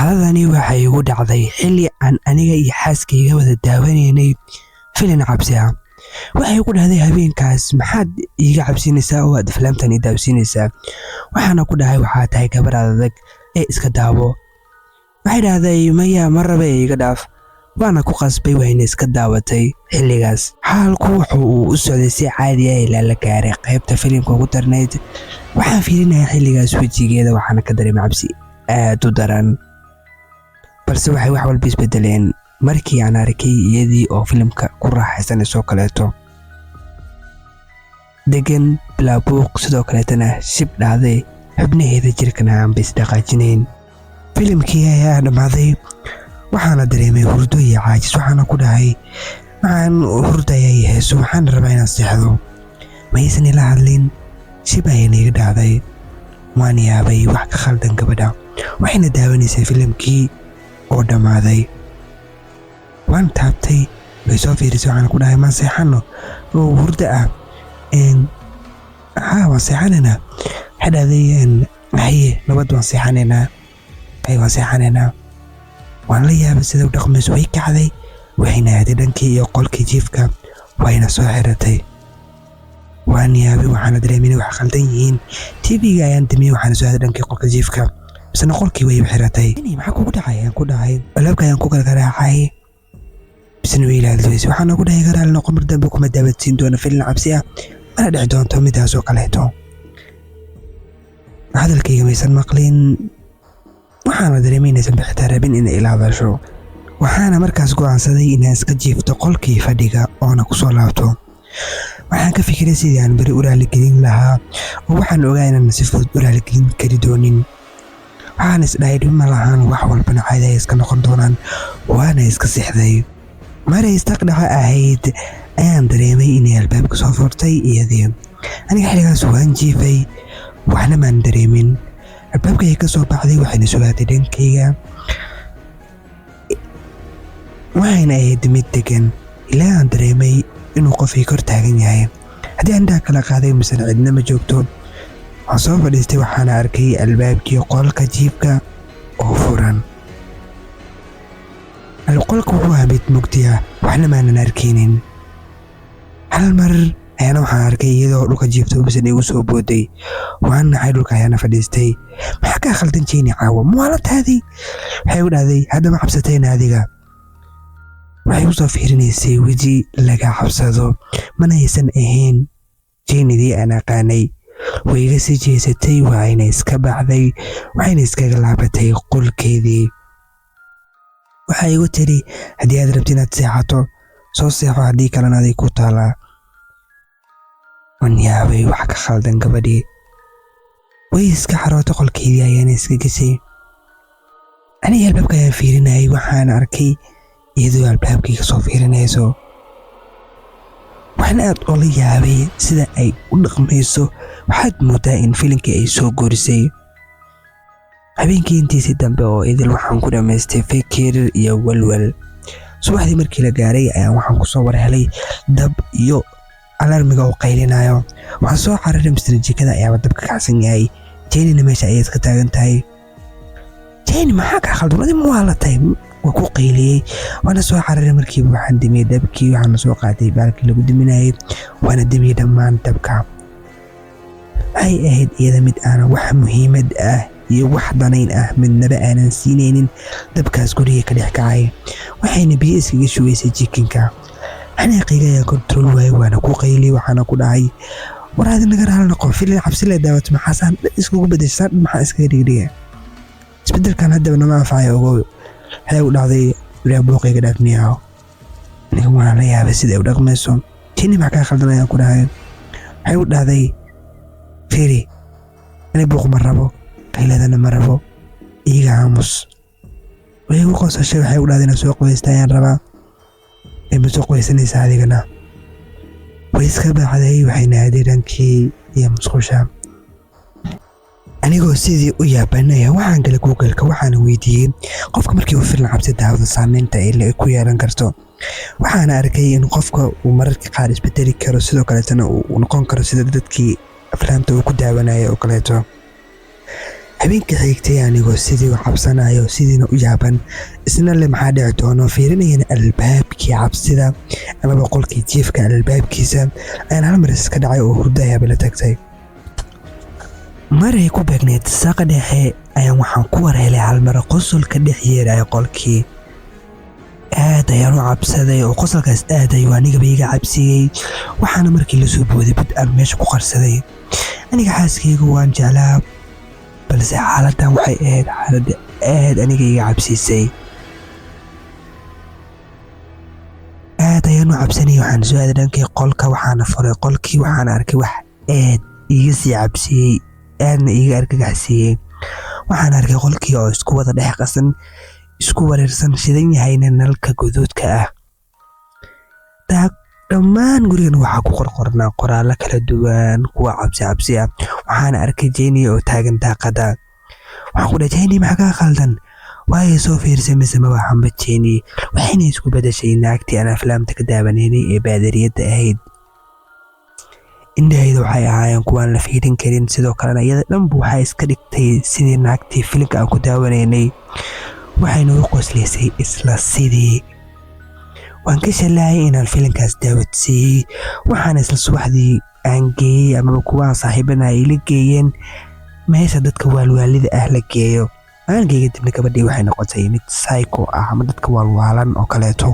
dhacdadani waxay igu dhacday xilli aan aniga iyo xaaskayga wada daawanaynay filim cabsi ah. waxay ku dhahday habeenkaas maxaad iiga cabsinaysaa oo aad filimtan ii daawsinaysaa? waxaana ku dhahay waxaa tahay gabar adag ee iska daawo. waxay dhahday maya ma raba iiga dhaaf. waana ku qasbay wayna iska daawatay. xilligaas xaalku wuxuu u socday si caadi ah ilaa la gaaray qaybta filimka ugu darnayd. waxaan fiirinayaa xilligaas wejigeeda waxaana ka dareemay cabsi aad u daran, balse waxay wax walba isbedeleen markii aan arkay iyadii oo filimka ku raaxaysanayso kaleeto, degan bilaabuuq, sidoo kaleetana shib dhacday, xubnaheeda jirkana aan ba isdhaqaajinayn. filimkii ayaa dhammaaday, waxaana dareemay hurdo iyo caajis. waxaana ku dhahay maxaan hurdaya iyo heeso, waxaan rabaa inaan seexdo. maysan ila hadlin, shib ayayna iga dhacday. waan yaabay wax ka khaldan gabadha. waxayna daawanaysay filimkii oo dhammaaday. waan taabtay, way soo fiirisay. waxaana ku dhahay maan seexano oo hurdo ah. waan seexanaynaa. waxay dhahday haye nabad waan seexanaynaa. waan seexanaynaa. waan la yaabay sida u dhaqmayso. way kacday, waxayna aaday dhankii iyo qolkii jiifka, wayna soo xiratay. waan yaabay, waxaana dareemay wax khaldan yihiin. TV-ga ayaan damiyay, waxaana soo aaday dhankii qolka jiifka, bisna qolkii way xiratay. maxaa kugu dhacay? ayaan ku dhahay. albaabka ayaan ku gargaraacay, bisna way ilaalisay. waxaana ku dhahay garaal noqon, mar dambe kuma daawatsiin doona filim cabsi ah, mana dhici doonto midaas oo kaleeto. hadalkayga maysan maqlin, waxaana dareemay inaysan bixitaa rabin inay ila hadasho. waxaana markaas go'aansaday inaan iska jiifto qolkii fadhiga oona ku soo laabto. waxaan ka fikiray sidii aan beri u raaligelin lahaa, oo waxaan ogaa inaan si fudud u raaligelin kari doonin. waxaan isdhahay dhib ma lahaan, wax walbana caadi ay iska noqon doonaan. waana iska sixday. maray istaqdhaqa ahayd ayaan dareemay inay albaabka soo furtay iyadii. aniga xilligaas waan jiifay, waxna maan dareemin. albaabka ay ka soo baxday, waxayna sugaatay dhankayga. waxayna ahayd mid degan ilaa aan dareemay inuu qofkii kor taagan yahay. haddii aan indhaha kala qaaday misena cidna ma joogto. waan soo fadhiistay, waxaana arkay albaabkii qolka jiifka oo furan. qolka wuxuu ahaa mid mugdi ah, waxna maanan arkaynin. hal mar ayaana waxaan arkay iyadoo dhulka jiifta bisan igu soo booday. waan naxay, dhulka ayaana fadhiistay. maxaa kaa khaldan jeeni caawa? muwaalataadii? waxay u dhahday haddama cabsatayna adiga. waxay u soo fiirinaysay weji laga cabsado, mana aysan ahayn jeenidii aan aqaanay. way iga sii jeesatay, waayna iska baxday, waxayna iskaga laabatay qolkeedii. waxay igu tiri haddii aad rabti inaad seexato soo seexo, haddii kalena aday ku taalaa. waan yaabay wax ka khaldan gabadhii. way iska xarootay qolkeedii ayaana iska gesay. aniga albaabka ayaan fiirinayay, waxaan arkay iyadoo albaabkii ka soo fiirinayso. waxaan aad oola yaabay sida ay u dhaqmayso. waxaad moodaa in filimkii ay soo gorisay. habeenkii intiisii dambe oo idil waxaan ku dhammaystay fikir iyo walwal. subaxdii markii la gaaray ayaan waxaan ku soo warhelay dab iyo alarmiga oo qaylinayo. waxaan soo cararay misna jikada ayaaba dabka kacsan yahay. jeenina meesha ayaad ka taagan tahay. jeeni maxaa kaa khaldan? adi muwaalatay? waa ku qayliyey. waana soo cararay, markiiba waxaan dimiyey dabkii. waxaana soo qaatay baalkii lagu diminayay, waana dimiyey dhammaan dabka. waxay ahayd iyada mid aanan wax muhiimad ah iyo wax danayn ah midnaba aanan siinaynin dabkaas guriga ka dhex kacay. waxayna biyo iskaga shugaysay jikinka. xanaaqayga ayaa kontrol waayay, waana ku qayliyey. waxaana ku dhahay war aadi naga raali noqon, filin cabsi la daawato maxaasaan iskugu bedeshaan, maxaa iskaga dhigdhiga? isbedelkan haddaba nama anfacay ogow. waxay u dhahday wariyaa booqayga dhaafniyaho. aniga waana la yaabay sida ay u dhaqmayso. jini maxaa kaa khaldan ayaan ku dhahay. waxay u dhahday fiiri, ani buuq ma rabo, qayladana ma rabo, iiga aamus. way igu qosashay. waxay u dhahday inaan soo qoysta ayaan rabaa. ma soo qoysanaysaa adigana? way iska baxday, waxayna aaday dhankii iyo musqusha. anigoo sidii u yaabanaya waxaan galay Google-ka, waxaana weydiiyey qofka markii uu filim cabsi daawado saameynta ay ku yeelan karto. waxaana arkay in qofka uu mararka qaar isbedeli karo, sidoo kaleetana uu noqon karo sida dadkii aflaamta uu ku daawanayay oo kaleeto. habeenkii xigtay anigoo sidii u cabsanayo sidiina u yaaban isna le maxaa dhici doono fiirinayana albaabkii cabsida amaba qolkii jiifka albaabkiisa ayaan hal mar iska dhacay oo hurdaya bila tagtay maray ku beegneed saaqa dhexe ayaan waxaan ku warhelay hal mar qosolka dhex yeeraya qolkii aad ayaan u cabsaday oo qosolkaas aad ayuu aniga iga cabsiyey waxaana markii la soo booday bid aan meesha ku qarsaday aniga xaaskayga waan jeclaa balse xaaladdan waxay ahayd xaalad aad aniga iga cabsiisay aad ayaan u cabsanay waxaan soo aaday dhankii qolka waxaana furay qolkii waxaana arkay wax aad iga sii cabsiyey aadna iga argagaxsiiyey waxaan arkay qolkii oo isku wada dhex qasan isku wareersan shidan yahayna nalka guduudka ah dhammaan gurigan waxaa ku qorqornaa qoraallo kala duwan kuwa cabsi ah waxaana arkay Jenny oo taagan daaqada waxaan ku dhahay Jenny maxaa khaldan way soo fiirsay mise ma waxanba Jenny waxayna isku bedeshay naagtii aan aflaamta ka daawaneynay ee baadariyada ahayd indhahayda waxay ahaayeen kuwaan la fiirin karin sidoo kalena iyada dhanba waxay iska dhigtay sidii naagtii filimka aan ku daawaneynay waxayna u qoslaysay isla sidii waan ka shalaayay inaan filimkaas daawadsiiyey waxaana isla subaxdii aan geeyey amaba kuwaan saaxiibana ay la geeyeen meesha dadka waalwaalida ah la geeyo maalinkaygii dibna gabadhii waxay noqotay mid psycho ah ama dadka waalwaalan oo kaleeto